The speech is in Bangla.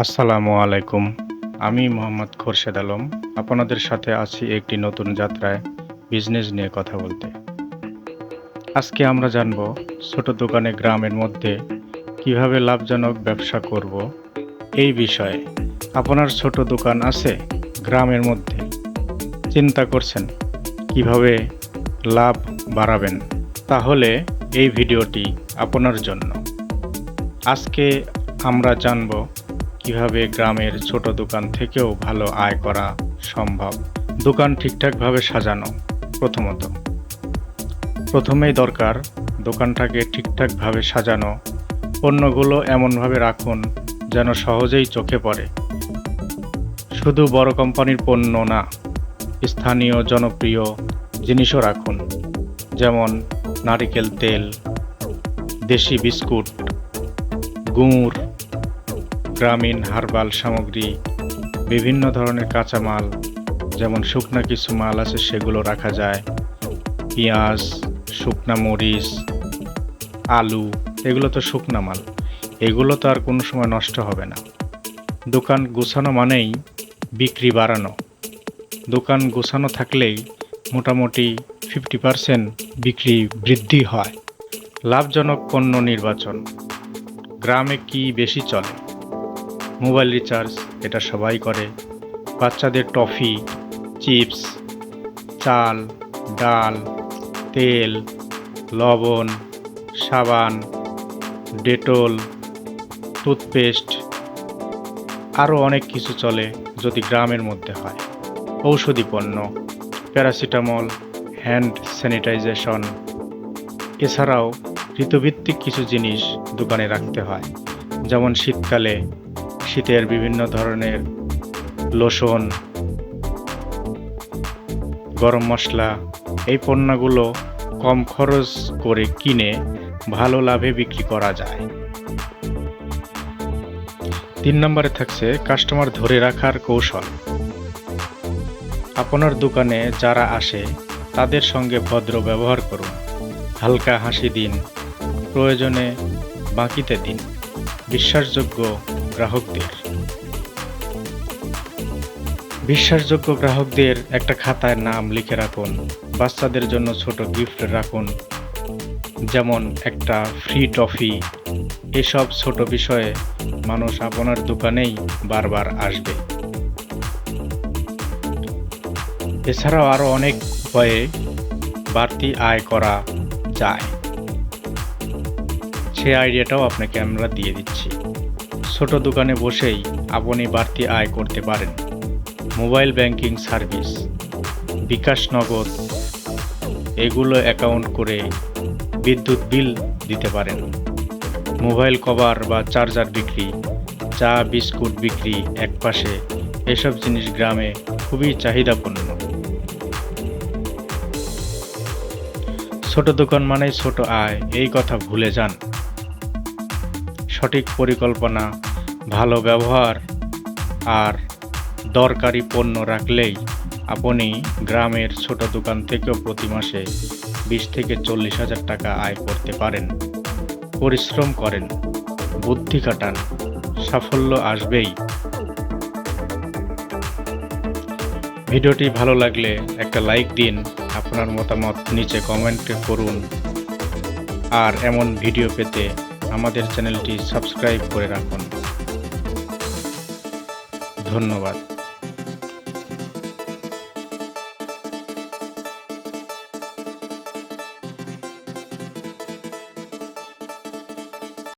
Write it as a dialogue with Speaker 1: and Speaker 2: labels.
Speaker 1: আসসালামু আলাইকুম। আমি মোহাম্মদ খোরশেদ আলম। আপনাদের সাথে আছি একটি নতুন যাত্রায় বিজনেস নিয়ে কথা বলতে। আজকে আমরা জানব ছোট দোকানে গ্রামের মধ্যে কিভাবে লাভজনক ব্যবসা করব এই বিষয়ে। আপনার ছোট দোকান আছে গ্রামের মধ্যে, চিন্তা করছেন কিভাবে লাভ বাড়াবেন, তাহলে এই ভিডিওটি আপনার জন্য। আজকে আমরা জানব কিভাবে গ্রামের ছোট দোকান থেকেও ভালো আয় করা সম্ভব। দোকান ঠিকঠাকভাবে সাজানো। প্রথমেই দরকার দোকানটাকে ঠিকঠাকভাবে সাজানো। পণ্যগুলো এমনভাবে রাখুন যেন সহজেই চোখে পড়ে। শুধু বড় কোম্পানির পণ্য না, স্থানীয় জনপ্রিয় জিনিসও রাখুন, যেমন নারিকেল তেল, দেশি বিস্কুট, গুড়, গ্রামীণ হার্বাল সামগ্রী, বিভিন্ন ধরনের কাঁচামাল, যেমন শুকনা কিছু মাল আছে সেগুলো রাখা যায়। পেঁয়াজ, শুকনা মরিচ, আলু, এগুলো তো শুকনা মাল, এগুলো তো আর কোনো সময় নষ্ট হবে না। দোকান গোছানো মানেই বিক্রি বাড়ানো। দোকান গোছানো থাকলেই মোটামুটি 50% বিক্রি বৃদ্ধি হয়। লাভজনক পণ্য নির্বাচন। গ্রামে কি বেশি চলে? মোবাইল রিচার্জ, এটা সবাই করে। বাচ্চাদের টফি, চিপস, চাল, ডাল, তেল, লবণ, সাবান, ডেটল, টুথপেস্ট, আরও অনেক কিছু চলে যদি গ্রামের মধ্যে হয়। ঔষধি পণ্য, প্যারাসিটামল, হ্যান্ড স্যানিটাইজেশন, এছাড়াও ঋতুভিত্তিক কিছু জিনিস দোকানে রাখতে হয়, যেমন শীতকালে শীতের বিভিন্ন ধরনের লোশন, গরম মশলা। এই পণ্যগুলো কম খরচ করে কিনে ভালো লাভে বিক্রি করা যায়। 3 নম্বরে থাকছে কাস্টমার ধরে রাখার কৌশল। আপনার দোকানে যারা আসে তাদের সঙ্গে ভদ্র ব্যবহার করুন, হালকা হাসি দিন, প্রয়োজনে বাকিতে দিন। বিশ্বাসযোগ্য গ্রাহকদের একটা খাতায় নাম লিখে রাখুন। বাচ্চাদের জন্য ছোট গিফট রাখুন, যেমন একটা ফ্রি টফি। এসব ছোট বিষয়ে মানুষ আপনার দোকানেই বারবার আসবে। এছাড়াও আরও অনেক উপায়ে বাড়তি আয় করা যায়, সে আইডিয়াটাও আপনাকে আমরা দিয়ে দিচ্ছি। ছোট দোকানে বসেই আপনি বাড়তি আয় করতে পারেন। মোবাইল ব্যাংকিং সার্ভিস, বিকাশ নগদ, এগুলো অ্যাকাউন্ট করে বিদ্যুৎ বিল দিতে পারেন। মোবাইল কভার বা চার্জার বিক্রি, চা বিস্কুট বিক্রি একপাশে, এসব জিনিস গ্রামে খুবই চাহিদাপূর্ণ। ছোট দোকান মানেই ছোট আয়, এই কথা ভুলে যান। সঠিক পরিকল্পনা, ভালো ব্যবহার আর দরকারি পণ্য রাখলেই আপনি গ্রামের ছোট দোকান থেকেও প্রতি মাসে 20 থেকে 40 হাজার টাকা আয় করতে পারেন। পরিশ্রম করেন, বুদ্ধি খাটান, সাফল্য আসবেই। ভিডিওটি ভালো লাগলে একটা লাইক দিন, আপনার মতামত নিচে কমেন্টে করুন, আর এমন ভিডিও পেতে আমাদের চ্যানেলটি সাবস্ক্রাইব করে রাখুন। ধন্যবাদ।